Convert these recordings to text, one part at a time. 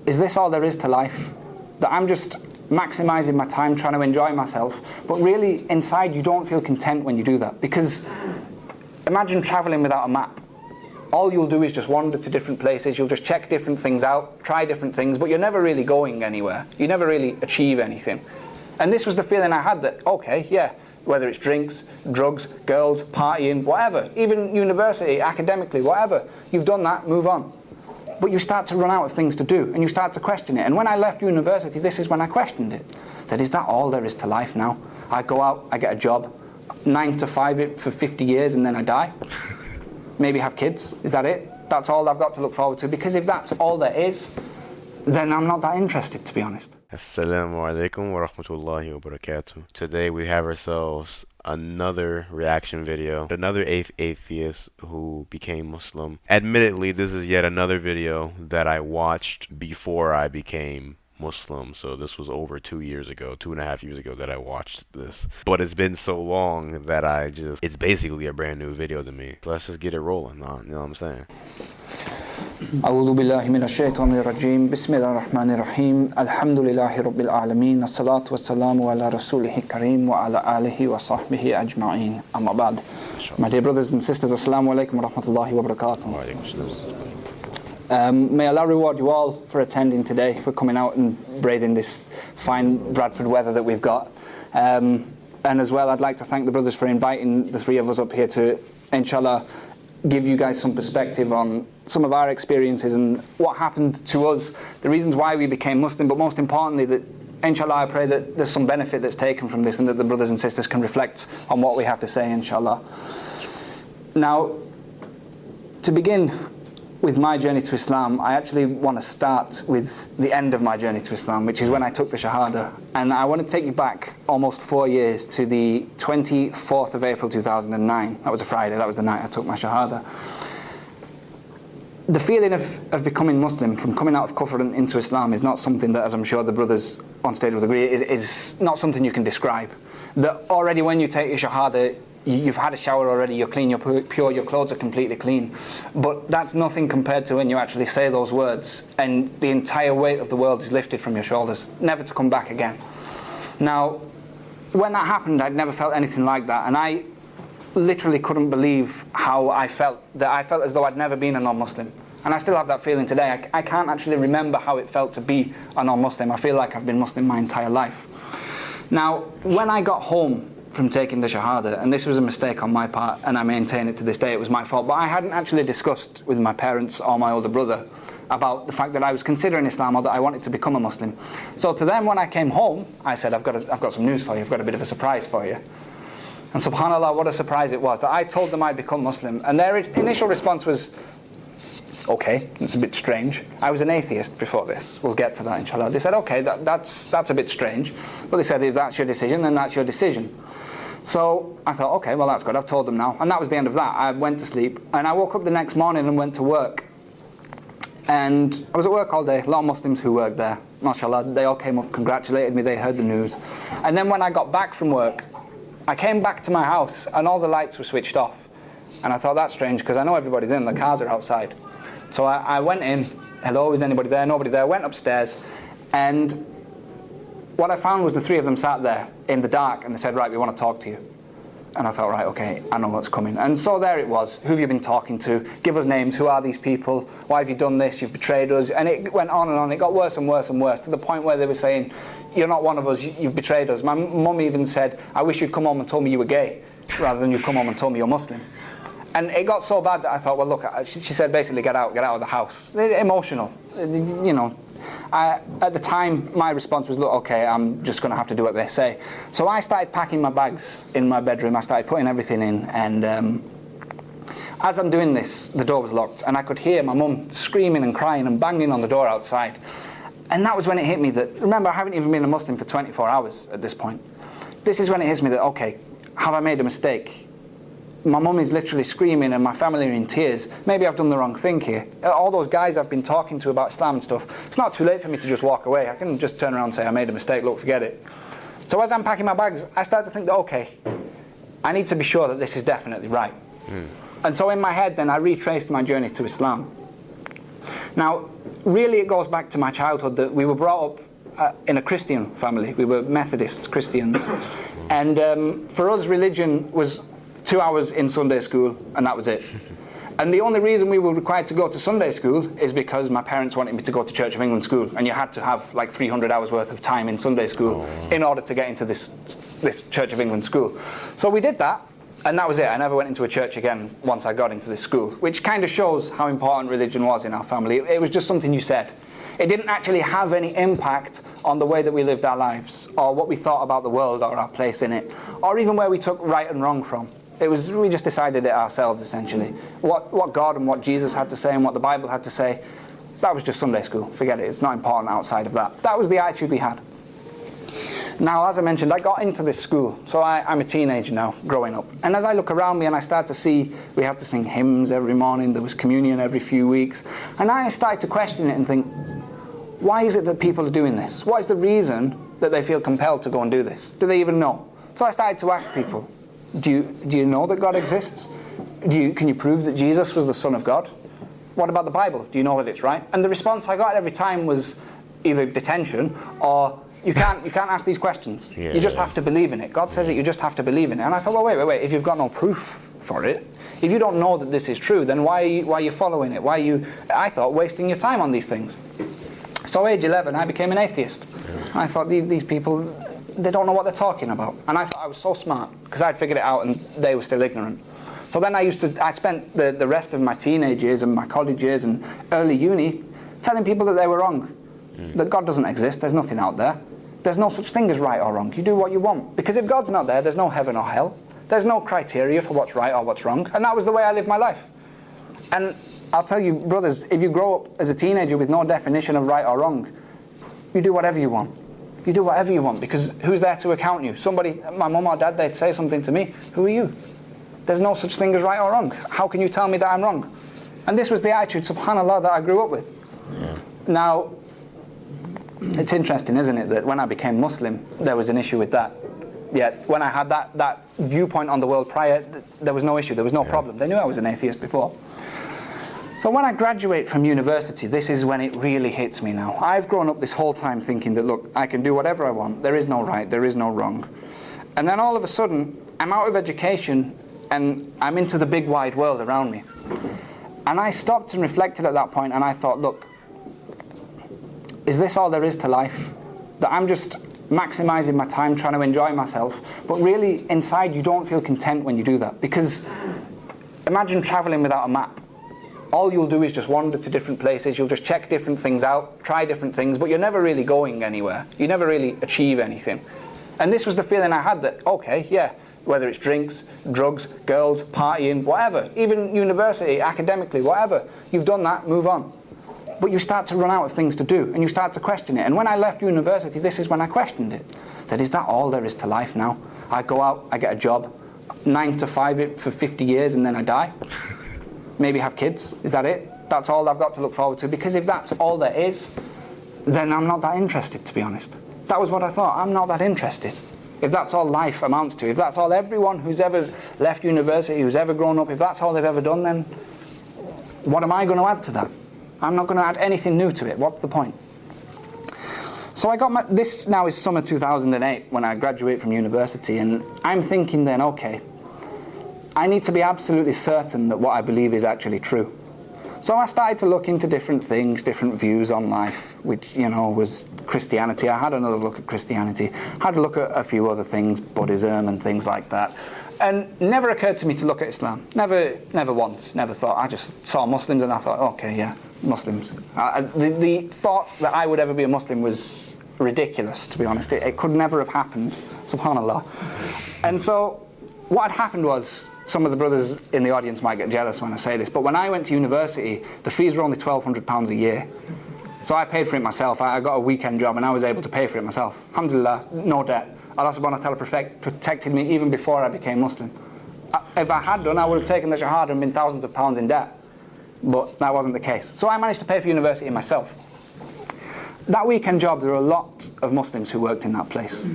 is this all there is to life? That I'm just maximizing my time trying to enjoy myself, but really inside you don't feel content when you do that. Because imagine traveling without a map. All you'll do is just wander to different places, you'll just check different things out, try different things, but you're never really going anywhere. You never really achieve anything. And this was the feeling I had that, okay, yeah, whether it's drinks, drugs, girls, partying, whatever, even university, academically, whatever, you've done that, move on. But you start to run out of things to do, and you start to question it. And when I left university, this is when I questioned it. That is that all there is to life now? I go out, I get a job, 9 to 5 it for 50 years, and then I die? Maybe have kids, is that it? That's all I've got to look forward to? Because if that's all there is, then I'm not that interested, to be honest. Assalamu alaikum wa rahmatullahi wa barakatuh. Today we have ourselves another reaction video. Another atheist who became Muslim. Admittedly, this is yet another video that I watched before I became Muslim. So this was over 2 years ago, 2.5 years ago that I watched this. But it's been so long that it's basically a brand new video to me. So let's just get it rolling, you know what I'm saying? أعوذ بالله من الشيطان الرجيم بسم الله الرحمن الرحيم الحمد لله رب العالمين الصلاة والسلام على رسوله الكريم وعلى آله وصحبه أجمعين أما بعد. My dear brothers and sisters, Assalamu alaikum wa rahmatullahi wa barakatuh. May Allah reward you all for attending today, for coming out and braving this fine Bradford weather that we've got. And as well, I'd like to thank the brothers for inviting the three of us up here to, inshallah, give you guys some perspective on some of our experiences and what happened to us, the reasons why we became Muslim, but most importantly that, inshallah, I pray that there's some benefit that's taken from this and that the brothers and sisters can reflect on what we have to say, inshallah. Now, to begin with my journey to Islam, I actually want to start with the end of my journey to Islam, which is when I took the Shahada. And I want to take you back almost 4 years to the 24th of April 2009. That was a Friday, that was the night I took my Shahada. The feeling of becoming Muslim, from coming out of Kufr and into Islam, is not something that, as I'm sure the brothers on stage would agree, is not something you can describe. That already when you take your Shahada, you've had a shower already, you're clean, you're pure, your clothes are completely clean. But that's nothing compared to when you actually say those words and the entire weight of the world is lifted from your shoulders, never to come back again. Now, when that happened, I'd never felt anything like that, and I literally couldn't believe how I felt. That I felt as though I'd never been a non-Muslim. And I still have that feeling today. I can't actually remember how it felt to be a non-Muslim. I feel like I've been Muslim my entire life. Now, when I got home from taking the Shahada, and this was a mistake on my part, and I maintain it to this day, it was my fault, but I hadn't actually discussed with my parents or my older brother about the fact that I was considering Islam or that I wanted to become a Muslim. So to them, when I came home, I said, I've got some news for you, I've got a bit of a surprise for you. And subhanAllah, what a surprise it was that I told them I'd become Muslim, and their initial response was, okay, it's a bit strange. I was an atheist before this. We'll get to that, inshallah. They said, okay, that's a bit strange. But they said, if that's your decision, then that's your decision. So I thought, okay, well, that's good. I've told them now. And that was the end of that. I went to sleep, and I woke up the next morning and went to work. And I was at work all day. A lot of Muslims who worked there, mashallah, they all came up, congratulated me, they heard the news. And then when I got back from work, I came back to my house, and all the lights were switched off. And I thought, that's strange, because I know everybody's in, the cars are outside. So I went in, hello, is anybody there? Nobody there. Went upstairs, and what I found was the three of them sat there in the dark, and they said, right, we want to talk to you. And I thought, right, okay, I know what's coming. And so there it was. Who have you been talking to? Give us names. Who are these people? Why have you done this? You've betrayed us. And it went on and on. It got worse and worse and worse, to the point where they were saying, you're not one of us, you've betrayed us. My mum even said, I wish you'd come home and told me you were gay, rather than you come home and told me you're Muslim. And it got so bad that I thought, well, look, she said basically, get out of the house. Emotional, you know. At the time, my response was, look, okay, I'm just going to have to do what they say. So I started packing my bags in my bedroom. I started putting everything in, and as I'm doing this, the door was locked, and I could hear my mum screaming and crying and banging on the door outside. And that was when it hit me that, remember, I haven't even been a Muslim for 24 hours at this point. This is when it hits me that, okay, have I made a mistake? My mum is literally screaming and my family are in tears. Maybe I've done the wrong thing here. All those guys I've been talking to about Islam and stuff, it's not too late for me to just walk away. I can just turn around and say, I made a mistake, look, forget it. So as I'm packing my bags, I start to think that, okay, I need to be sure that this is definitely right. And so in my head then, I retraced my journey to Islam. Now, really it goes back to my childhood that we were brought up in a Christian family. We were Methodist Christians. And for us, religion was 2 hours in Sunday school, and that was it. And the only reason we were required to go to Sunday school is because my parents wanted me to go to Church of England school, and you had to have like 300 hours worth of time in Sunday school in order to get into this Church of England school. So we did that, and that was it. I never went into a church again once I got into this school, which kind of shows how important religion was in our family. It was just something you said. It didn't actually have any impact on the way that we lived our lives, or what we thought about the world, or our place in it, or even where we took right and wrong from. We just decided it ourselves, essentially. What God and what Jesus had to say and what the Bible had to say, that was just Sunday school. Forget it. It's not important outside of that. That was the attitude we had. Now, as I mentioned, I got into this school. So I'm a teenager now, growing up. And as I look around me and I start to see we have to sing hymns every morning, there was communion every few weeks, and I started to question it and think, why is it that people are doing this? What is the reason that they feel compelled to go and do this? Do they even know? So I started to ask people, do you know that God exists? Can you prove that Jesus was the Son of God? What about the Bible? Do you know that it's right? And the response I got every time was either detention or you can't ask these questions. Yeah. You just have to believe in it. God says it, you just have to believe in it. And I thought, well, wait. If you've got no proof for it, if you don't know that this is true, then why are you following it? Why are you, I thought, wasting your time on these things? So age 11, I became an atheist. Yeah. I thought, these people, they don't know what they're talking about. And I thought I was so smart because I'd figured it out and they were still ignorant. So then I spent the rest of my teenage years and my college years and early uni telling people that they were wrong. That God doesn't exist, there's nothing out there. There's no such thing as right or wrong. You do what you want. Because if God's not there, there's no heaven or hell. There's no criteria for what's right or what's wrong. And that was the way I lived my life. And I'll tell you, brothers, if you grow up as a teenager with no definition of right or wrong, you do whatever you want. You do whatever you want, because who's there to account you? Somebody, my mum or dad, they'd say something to me. Who are you? There's no such thing as right or wrong. How can you tell me that I'm wrong? And this was the attitude, subhanAllah, that I grew up with. Yeah. Now, it's interesting, isn't it, that when I became Muslim, there was an issue with that. Yet, when I had that viewpoint on the world prior, there was no issue, there was no problem. They knew I was an atheist before. So when I graduate from university, this is when it really hits me now. I've grown up this whole time thinking that, look, I can do whatever I want. There is no right, there is no wrong. And then all of a sudden, I'm out of education and I'm into the big wide world around me. And I stopped and reflected at that point and I thought, look, is this all there is to life? That I'm just maximizing my time trying to enjoy myself, but really inside you don't feel content when you do that. Because imagine traveling without a map. All you'll do is just wander to different places, you'll just check different things out, try different things, but you're never really going anywhere. You never really achieve anything. And this was the feeling I had that, okay, yeah, whether it's drinks, drugs, girls, partying, whatever, even university, academically, whatever, you've done that, move on. But you start to run out of things to do, and you start to question it. And when I left university, this is when I questioned it. That is that all there is to life now? I go out, I get a job, 9 to 5 for 50 years, and then I die? Maybe have kids, is that it? That's all I've got to look forward to? Because if that's all there is, then I'm not that interested, to be honest. That was what I thought, I'm not that interested. If that's all life amounts to, if that's all everyone who's ever left university, who's ever grown up, if that's all they've ever done, then what am I going to add to that? I'm not going to add anything new to it. What's the point? So I got this now is summer 2008 when I graduate from university, and I'm thinking then, okay, I need to be absolutely certain that what I believe is actually true. So I started to look into different things, different views on life, which, you know, was Christianity. I had another look at Christianity, had a look at a few other things, Buddhism and things like that. And never occurred to me to look at Islam. Never once, never thought. I just saw Muslims and I thought, okay, yeah, Muslims. The thought that I would ever be a Muslim was ridiculous, to be honest. It could never have happened, subhanAllah. And so what had happened was, some of the brothers in the audience might get jealous when I say this, but when I went to university, the fees were only £1,200 a year. So I paid for it myself. I got a weekend job and I was able to pay for it myself. Alhamdulillah, no debt. Allah subhanahu wa ta'ala protected me even before I became Muslim. If I had done, I would have taken the Shahada and been thousands of pounds in debt. But that wasn't the case. So I managed to pay for university myself. That weekend job, there were a lot of Muslims who worked in that place.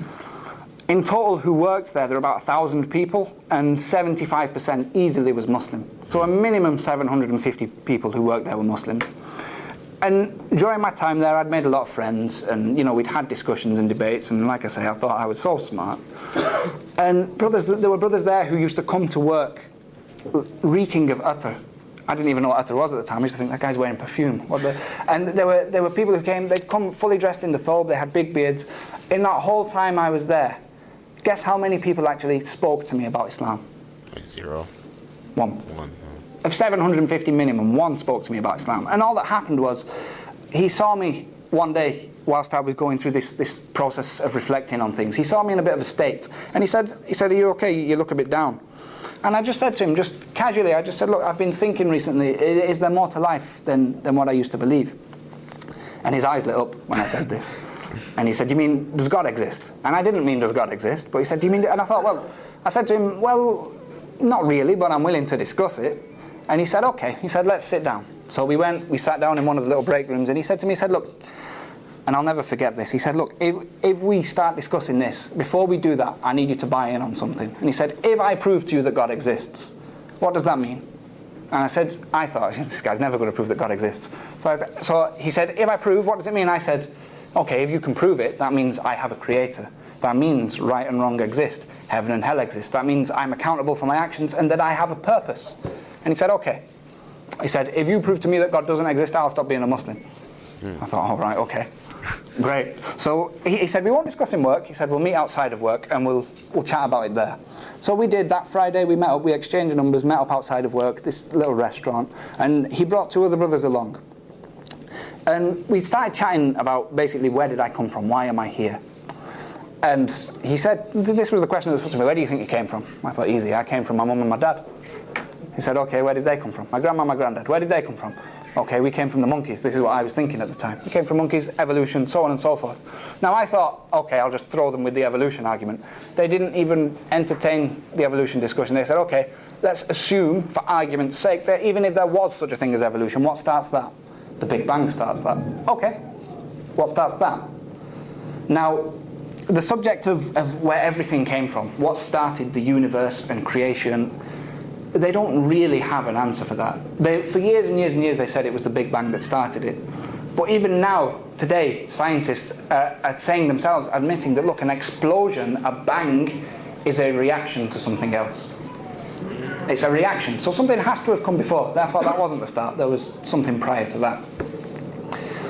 In total, who worked there were about 1,000 people, and 75% easily was Muslim. So a minimum 750 people who worked there were Muslims. And during my time there, I'd made a lot of friends, and we'd had discussions and debates, and like I say, I thought I was so smart. And there were brothers there who used to come to work reeking of attar. I didn't even know what attar was at the time. I used to think that guy's wearing perfume. And there were people who came. They'd come fully dressed in the thobe. They had big beards. In that whole time I was there, guess how many people actually spoke to me about Islam? Zero. One. Of 750 minimum, one spoke to me about Islam. And all that happened was, he saw me one day whilst I was going through this process of reflecting on things. He saw me in a bit of a state, and he said, "Are you okay? You look a bit down." And I just said to him, just casually, I just said, "Look, I've been thinking recently, is there more to life than what I used to believe?" And his eyes lit up when I said this. And he said, "You mean, does God exist?" And I didn't mean, does God exist? But he said, "Do you mean..." And I thought, well, I said to him, "Well, not really, but I'm willing to discuss it." And he said, "Okay." He said, "Let's sit down." So we sat down in one of the little break rooms, and he said to me, he said, "Look," and I'll never forget this, he said, "Look, if we start discussing this, before we do that, I need you to buy in on something." And he said, "If I prove to you that God exists, what does that mean?" And I said, I thought, this guy's never going to prove that God exists. So he said, "If I prove, what does it mean?" I said, "Okay, if you can prove it, that means I have a creator. That means right and wrong exist. Heaven and hell exist. That means I'm accountable for my actions and that I have a purpose." And he said, "Okay." He said, "If you prove to me that God doesn't exist, I'll stop being a Muslim." I thought, all right, okay, great. So he said, "We won't discuss in work." He said, "We'll meet outside of work and we'll chat about it there." So we did. That Friday we met up, we exchanged numbers, met up outside of work, this little restaurant, and he brought two other brothers along. And we started chatting about basically, where did I come from? Why am I here? And he said, this was the question that was put to me, "Where do you think you came from?" I thought, easy, I came from my mum and my dad. He said, "Okay, where did they come from?" "My grandma, my granddad." "Where did they come from?" "Okay, we came from the monkeys." This is what I was thinking at the time. We came from monkeys, evolution, so on and so forth. Now I thought, okay, I'll just throw them with the evolution argument. They didn't even entertain the evolution discussion. They said, okay, let's assume, for argument's sake, that even if there was such a thing as evolution, what starts that? The Big Bang starts that. Okay, what starts that? Now, the subject of where everything came from, what started the universe and creation, they don't really have an answer for that. For years and years and years they said it was the Big Bang that started it. But even now, today, scientists are saying themselves, admitting that, look, an explosion, a bang, is a reaction to something else. It's a reaction. So something has to have come before. Therefore, that wasn't the start. There was something prior to that.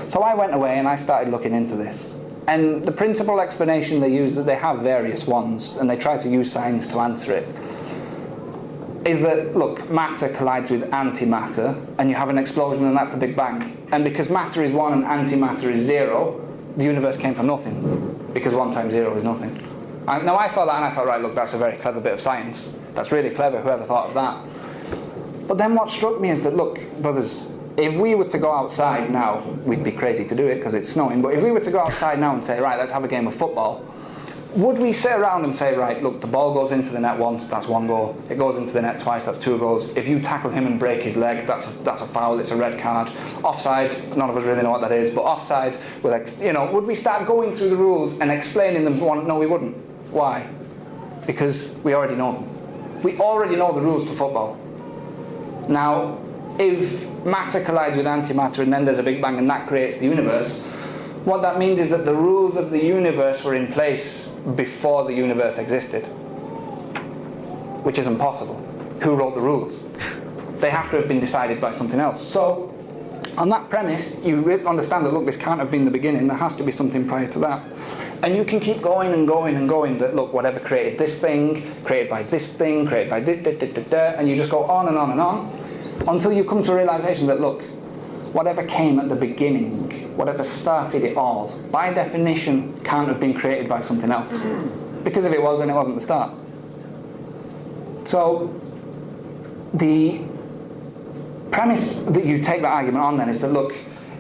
So I went away and I started looking into this. And the principal explanation they use, that they have various ones, and they try to use science to answer it, is that, look, matter collides with antimatter, and you have an explosion, and that's the Big Bang. And because matter is 1 and antimatter is 0, the universe came from nothing, because 1 times 0 is nothing. Now I saw that and I thought, right, look, that's a very clever bit of science. That's really clever, whoever thought of that. But then what struck me is that, look, brothers, if we were to go outside now, we'd be crazy to do it because it's snowing, but if we were to go outside now and say, right, let's have a game of football, would we sit around and say, right, look, the ball goes into the net once, that's 1 goal. It goes into the net twice, that's 2 goals. If you tackle him and break his leg, that's a foul, it's a red card. Offside, none of us really know what that is, but offside, would we start going through the rules and explaining them? No, we wouldn't. Why? Because we already know them. We already know the rules to football. Now, if matter collides with antimatter and then there's a Big Bang and that creates the universe, what that means is that the rules of the universe were in place before the universe existed, which is impossible. Who wrote the rules? They have to have been decided by something else. So, on that premise, you understand that, look, this can't have been the beginning, there has to be something prior to that. And you can keep going and going and going, that, look, whatever created this thing, created by this thing, created by and you just go on and on and on, until you come to a realization that, look, whatever came at the beginning, whatever started it all, by definition can't have been created by something else. Because if it was, then it wasn't the start. So the premise that you take that argument on then is that, look,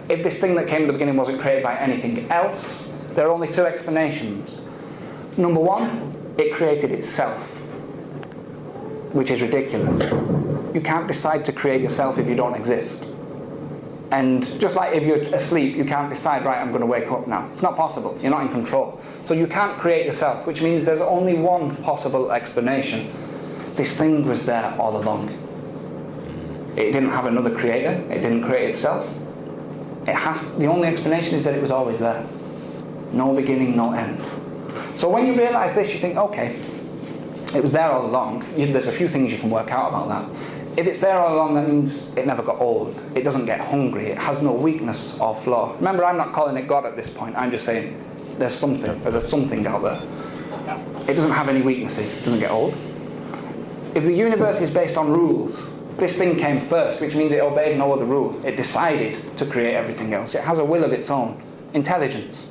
if this thing that came at the beginning wasn't created by anything else, there are only 2 explanations. Number 1, it created itself, which is ridiculous. You can't decide to create yourself if you don't exist. And just like if you're asleep, you can't decide, right, I'm going to wake up now. It's not possible. You're not in control. So you can't create yourself, which means there's only one possible explanation. This thing was there all along. It didn't have another creator. It didn't create itself. The only explanation is that it was always there. No beginning, no end. So when you realise this, you think, okay, it was there all along. There's a few things you can work out about that. If it's there all along, that means it never got old. It doesn't get hungry. It has no weakness or flaw. Remember, I'm not calling it God at this point. I'm just saying there's something. There's something out there. It doesn't have any weaknesses. It doesn't get old. If the universe is based on rules, this thing came first, which means it obeyed no other rule. It decided to create everything else. It has a will of its own. Intelligence.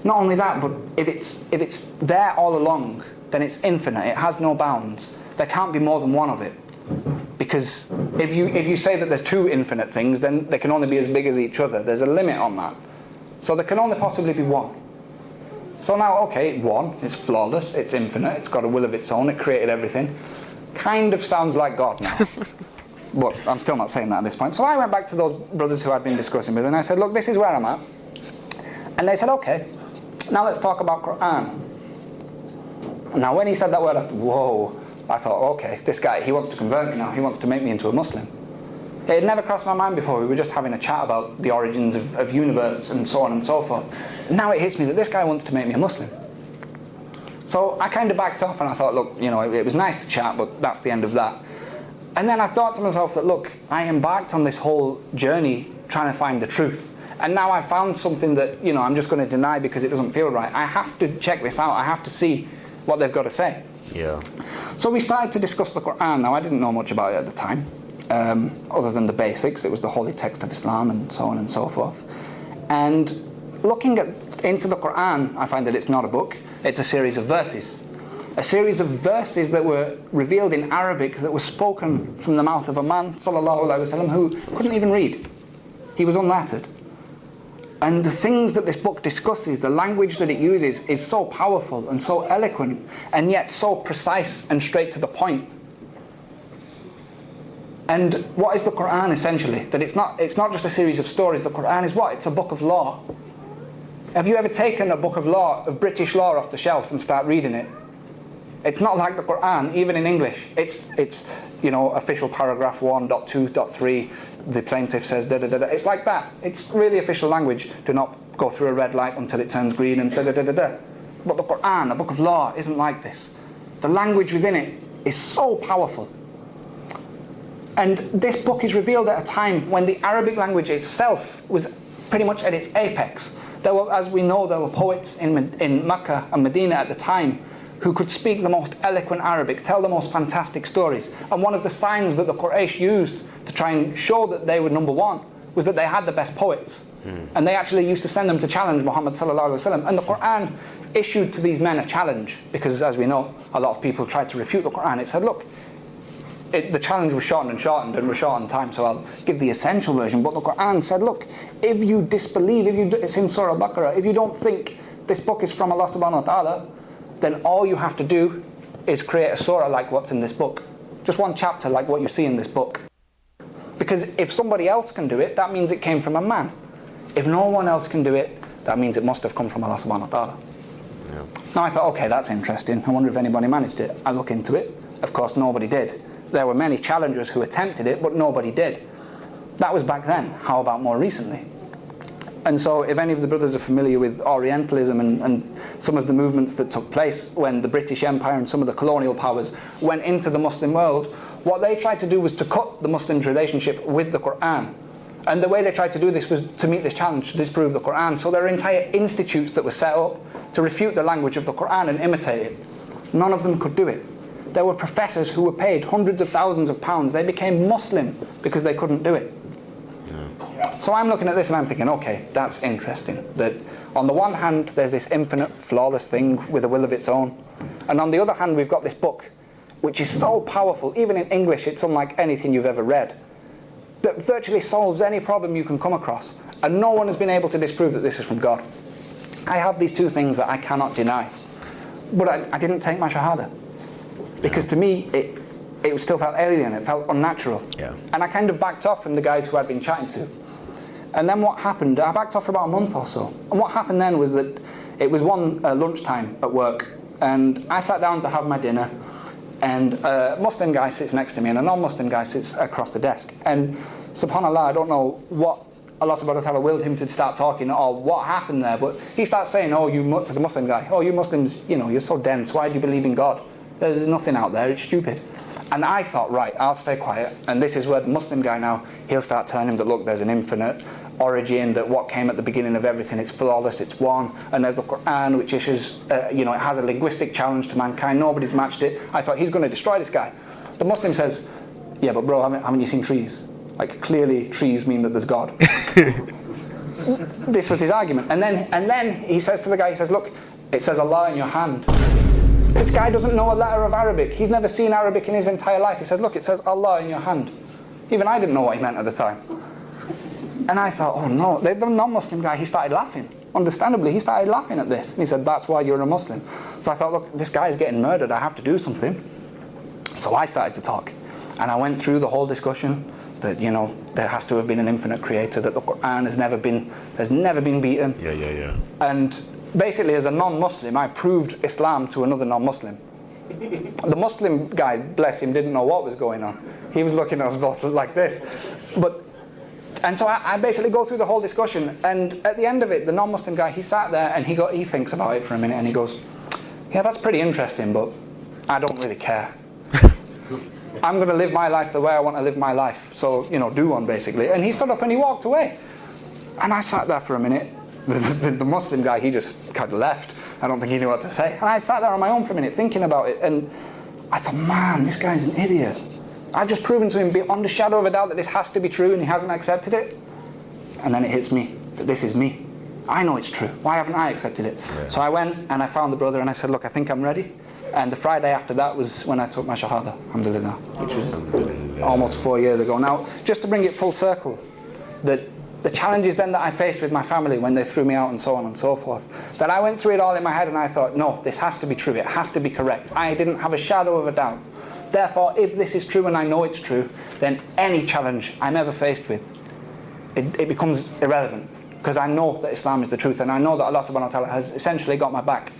Not only that, but if it's there all along, then it's infinite. It has no bounds. There can't be more than one of it. Because if you say that there's two infinite things, then they can only be as big as each other. There's a limit on that. So there can only possibly be one. So now, okay, one, it's flawless, it's infinite, it's got a will of its own, it created everything. Kind of sounds like God now. But I'm still not saying that at this point. So I went back to those brothers who I'd been discussing with, and I said, look, this is where I'm at. And they said, okay, now let's talk about Quran. Now when he said that word, I thought, whoa. I thought, okay, this guy, he wants to convert me now. He wants to make me into a Muslim. It had never crossed my mind before. We were just having a chat about the origins of universe and so on and so forth. And now it hits me that this guy wants to make me a Muslim. So I kind of backed off and I thought, look, it was nice to chat, but that's the end of that. And then I thought to myself that, look, I embarked on this whole journey trying to find the truth. And now I found something that, I'm just going to deny because it doesn't feel right. I have to check this out. I have to see what they've got to say. Yeah. So we started to discuss the Quran. Now, I didn't know much about it at the time, other than the basics. It was the holy text of Islam and so on and so forth. And looking into the Quran, I find that it's not a book. It's a series of verses. A series of verses that were revealed in Arabic that were spoken from the mouth of a man, sallallahu alaihi wasallam, who couldn't even read. He was unlettered. And the things that this book discusses, the language that it uses, is so powerful and so eloquent, and yet so precise and straight to the point. And what is the Quran essentially? That it's not just a series of stories. The Quran is what? It's a book of law. Have you ever taken a book of law, of British law, off the shelf and start reading it? It's not like the Quran, even in English. It's official paragraph 1.2.3. The plaintiff says da da da da. It's like that. It's really official language. Do not go through a red light until it turns green and da da da da da. But the Quran, a book of law, isn't like this. The language within it is so powerful. And this book is revealed at a time when the Arabic language itself was pretty much at its apex. There were, as we know, there were poets in Mecca and Medina at the time who could speak the most eloquent Arabic, tell the most fantastic stories. And one of the signs that the Quraysh used to try and show that they were number one was that they had the best poets. And they actually used to send them to challenge Muhammad sallallahu alaihi wasallam. And the Quran issued to these men a challenge, because as we know, a lot of people tried to refute the Quran. It said, look, the challenge was shortened and we're short on time, so I'll give the essential version. But the Quran said, look, if you disbelieve, it's in Surah Al-Baqarah, if you don't think this book is from Allah subhanahu wa ta'ala, then all you have to do is create a surah like what's in this book. Just one chapter like what you see in this book. Because if somebody else can do it, that means it came from a man. If no one else can do it, that means it must have come from Allah subhanahu wa ta'ala. Yeah. Now I thought, okay, that's interesting. I wonder if anybody managed it. I look into it. Of course, nobody did. There were many challengers who attempted it, but nobody did. That was back then. How about more recently? And so if any of the brothers are familiar with Orientalism and some of the movements that took place when the British Empire and some of the colonial powers went into the Muslim world, what they tried to do was to cut the Muslims' relationship with the Quran. And the way they tried to do this was to meet this challenge, to disprove the Quran. So there are entire institutes that were set up to refute the language of the Quran and imitate it. None of them could do it. There were professors who were paid hundreds of thousands of pounds. They became Muslim because they couldn't do it. So I'm looking at this and I'm thinking, okay, that's interesting. That on the one hand, there's this infinite, flawless thing with a will of its own. And on the other hand, we've got this book, which is so powerful. Even in English, it's unlike anything you've ever read. That virtually solves any problem you can come across. And no one has been able to disprove that this is from God. I have these two things that I cannot deny. But I didn't take my Shahada. Because to me, it still felt alien, it felt unnatural. Yeah. And I kind of backed off from the guys who I'd been chatting to. And then what happened, I backed off for about a month or so. And what happened then was that it was one lunchtime at work, and I sat down to have my dinner, and a Muslim guy sits next to me and a non-Muslim guy sits across the desk. And SubhanAllah, I don't know what Allah subhanahu wa ta'ala willed him to start talking or what happened there, but he starts saying, oh, to the Muslim guy, oh, you Muslims, you're so dense, why do you believe in God? There's nothing out there, it's stupid. And I thought, right, I'll stay quiet, and this is where the Muslim guy now, he'll start telling him that, look, there's an infinite origin, that what came at the beginning of everything, it's flawless, it's one, and there's the Quran, which issues, it has a linguistic challenge to mankind, nobody's matched it. I thought, he's going to destroy this guy. The Muslim says, yeah, but bro, haven't you seen trees? Like, clearly trees mean that there's God. This was his argument. And then he says to the guy, he says, look, it says Allah in your hand. This guy doesn't know a letter of Arabic. He's never seen Arabic in his entire life. He says, look, it says Allah in your hand. Even I didn't know what he meant at the time. And I thought, oh no, the non-Muslim guy, he started laughing. Understandably, he started laughing at this. And he said, that's why you're a Muslim. So I thought, look, this guy is getting murdered. I have to do something. So I started to talk. And I went through the whole discussion that, there has to have been an infinite creator, that the Quran has never been beaten. Yeah. And basically, as a non-Muslim, I proved Islam to another non-Muslim. The Muslim guy, bless him, didn't know what was going on. He was looking at us both like this. And so I basically go through the whole discussion, and at the end of it, the non-Muslim guy, he sat there and he thinks about it for a minute, and he goes, yeah, that's pretty interesting, but I don't really care. I'm going to live my life the way I want to live my life. So, do one, basically. And he stood up and he walked away. And I sat there for a minute. The Muslim guy, he just kind of left. I don't think he knew what to say. And I sat there on my own for a minute thinking about it. And I thought, man, this guy's an idiot. I've just proven to him beyond a shadow of a doubt that this has to be true, and he hasn't accepted it. And then it hits me that this is me. I know it's true. Why haven't I accepted it? Yeah. So I went and I found the brother and I said, look, I think I'm ready. And the Friday after that was when I took my Shahada, alhamdulillah, which was almost 4 years ago. Now, just to bring it full circle, the challenges then that I faced with my family when they threw me out and so on and so forth, that I went through it all in my head and I thought, no, this has to be true, it has to be correct. I didn't have a shadow of a doubt. Therefore, if this is true and I know it's true, then any challenge I'm ever faced with, it becomes irrelevant. Because I know that Islam is the truth, and I know that Allah subhanahu wa ta'ala has essentially got my back.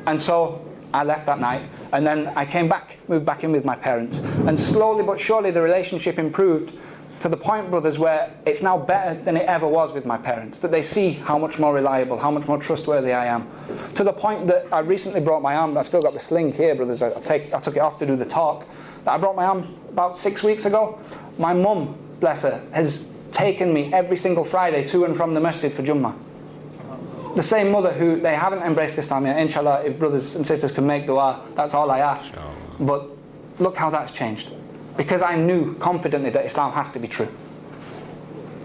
And so I left that night, and then I came back, moved back in with my parents, and slowly but surely the relationship improved to the point, brothers, where it's now better than it ever was with my parents, that they see how much more reliable, how much more trustworthy I am. To the point that I recently brought my arm, I've still got the sling here, brothers, I took it off to do the talk, that I brought my arm about 6 weeks ago. My mum, bless her, has taken me every single Friday to and from the masjid for Jummah. The same mother who, they haven't embraced Islam yet. Inshallah, if brothers and sisters can make dua, that's all I ask. But look how that's changed. Because I knew confidently that Islam has to be true.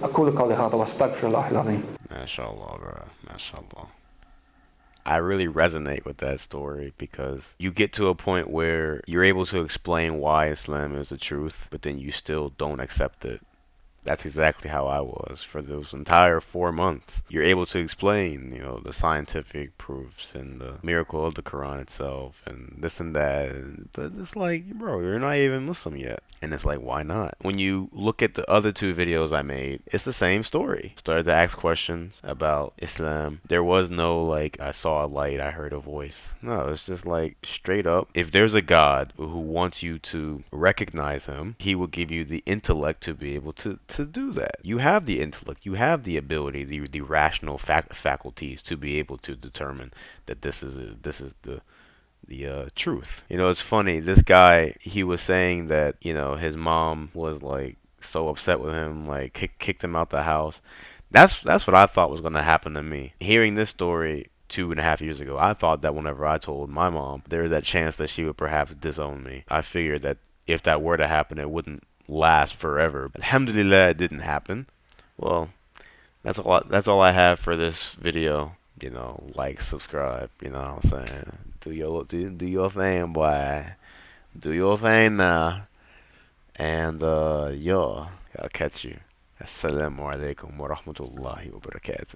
أقول قولي هذا وأستغفر الله العظيم. MashaAllah, bro. MashaAllah. I really resonate with that story because you get to a point where you're able to explain why Islam is the truth, but then you still don't accept it. That's exactly how I was for those entire 4 months. You're able to explain, the scientific proofs and the miracle of the Quran itself and this and that. But it's like, bro, you're not even Muslim yet. And it's like, why not? When you look at the other 2 videos I made, it's the same story. Started to ask questions about Islam. There was no like, I saw a light, I heard a voice. No, it's just like straight up. If there's a God who wants you to recognize him, he will give you the intellect to be able to do that. You have the intellect, you have the ability, the rational faculties to be able to determine that this is the truth. It's funny, this guy, he was saying that his mom was like so upset with him, like kicked him out the house. That's what I thought was going to happen to me. Hearing this story 2.5 years ago, I thought that whenever I told my mom, there was that chance that she would perhaps disown me. I figured that if that were to happen, it wouldn't last forever. Alhamdulillah, it didn't happen. Well, that's all I have for this video. Like, subscribe, what I'm saying. Do your thing, boy. Do your thing now. And I'll catch you. Assalamu alaikum wa rahmatullahi wa barakatuh.